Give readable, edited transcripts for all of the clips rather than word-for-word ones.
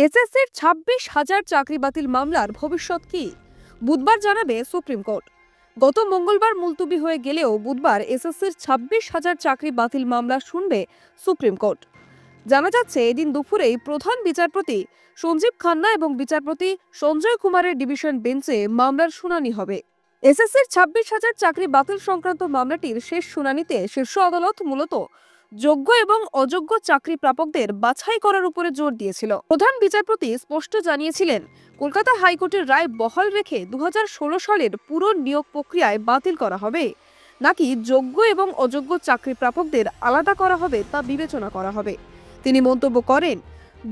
এসএসসির 26,000 চাকরি বাতিল মামলার ভবিষ্যৎ কি? বুধবার জানাবে সুপ্রিম কোর্ট। গত মঙ্গলবার মুলতবি হয়ে গেলেও বুধবার এসএসসির 26,000 চাকরি বাতিল মামলা শুনবে সুপ্রিম কোর্ট। জানা যাচ্ছে, এদিন দুপুরেই প্রধান বিচারপতি সঞ্জীব খান্না এবং বিচারপতি সঞ্জয় কুমারের ডিভিশন বেঞ্চে মামলার শুনানি হবে। এসএসসির 26,000 চাকরি বাতিল সংক্রান্ত মামলাটির শেষ শুনানিতে শীর্ষ আদালত মূলত যোগ্য এবং অযোগ্য চাকরি প্রাপকদের বাছাই করার উপরে জোর দিয়েছিল। প্রধান বিচারপতি স্পষ্ট জানিয়েছিলেন, কলকাতা হাইকোর্টের রায় বহাল রেখে 2016 সালের পুরো নিয়োগ প্রক্রিয়ায় বাতিল করা হবে নাকি যোগ্য এবং অযোগ্য চাকরি প্রাপকদের আলাদা করা হবে তা বিবেচনা করা হবে। তিনি মন্তব্য করেন,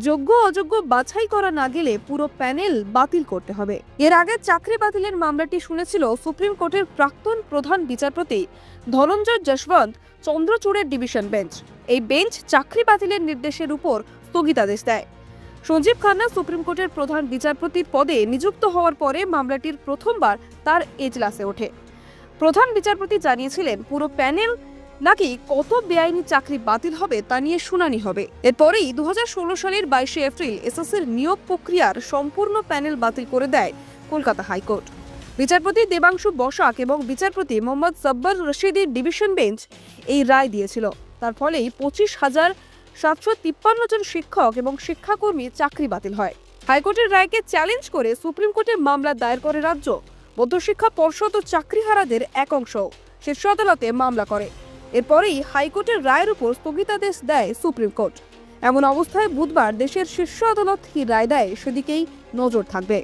যোগ্য অযোগ্য বাছাই করা না গেলে পুরো প্যানেল বাতিল করতে হবে। এর আগে চাকরি বাতিলের মামলাটি শুনেছিল সুপ্রিম কোর্টের প্রাক্তন প্রধান বিচারপতি ধনঞ্জয় যশবন্ত চন্দ্রচূড়ের ডিভিশন বেঞ্চ। এই বেঞ্চ চাকরি বাতিলের নির্দেশের উপর স্থগিতাদেশ দেয়। সঞ্জীব খান্না সুপ্রিম কোর্টের প্রধান বিচারপতির পদে নিযুক্ত হওয়ার পরে মামলাটির প্রথমবার তার এজলাসে ওঠে। প্রধান বিচারপতি জানিয়েছিলেন, পুরো প্যানেল নাকি কত বেআইনি চাকরি বাতিল হবে তা নিয়ে শুনানি হবে। এরপরেই 2016 সালের 22 এপ্রিল এসএসসির নিয়োগ প্রক্রিয়ার সম্পূর্ণ প্যানেল বাতিল করে দেয় কলকাতা হাইকোর্ট। বিচারপতি দেবাংশু বসাক এবং বিচারপতি মোহাম্মদ সাব্বার রশিদের ডিভিশন বেঞ্চ এই রায় দিয়েছিল। তার ফলেই 25,753 জন শিক্ষক এবং শিক্ষাকর্মী চাকরি বাতিল হয়। হাইকোর্টের রায়কে চ্যালেঞ্জ করে সুপ্রিম কোর্টে মামলা দায়ের করে রাজ্য মধ্যশিক্ষা পর্ষদ ও চাকরিহারাদের এক অংশ শীর্ষ আদালতে মামলা করে। এরপরেই হাইকোর্টের রায়ের উপর স্থগিতাদেশ দেয় সুপ্রিম কোর্ট। এমন অবস্থায় বুধবার দেশের শীর্ষ আদালত কি রায় দেয় সেদিকেই নজর থাকবে।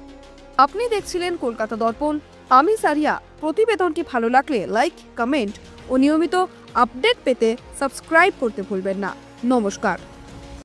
আপনি দেখছিলেন কলকাতা দর্পণ। আমি সারিয়া। প্রতিবেদনটি ভালো লাগলে লাইক, কমেন্ট ও নিয়মিত আপডেট পেতে সাবস্ক্রাইব করতে ভুলবেন না। নমস্কার।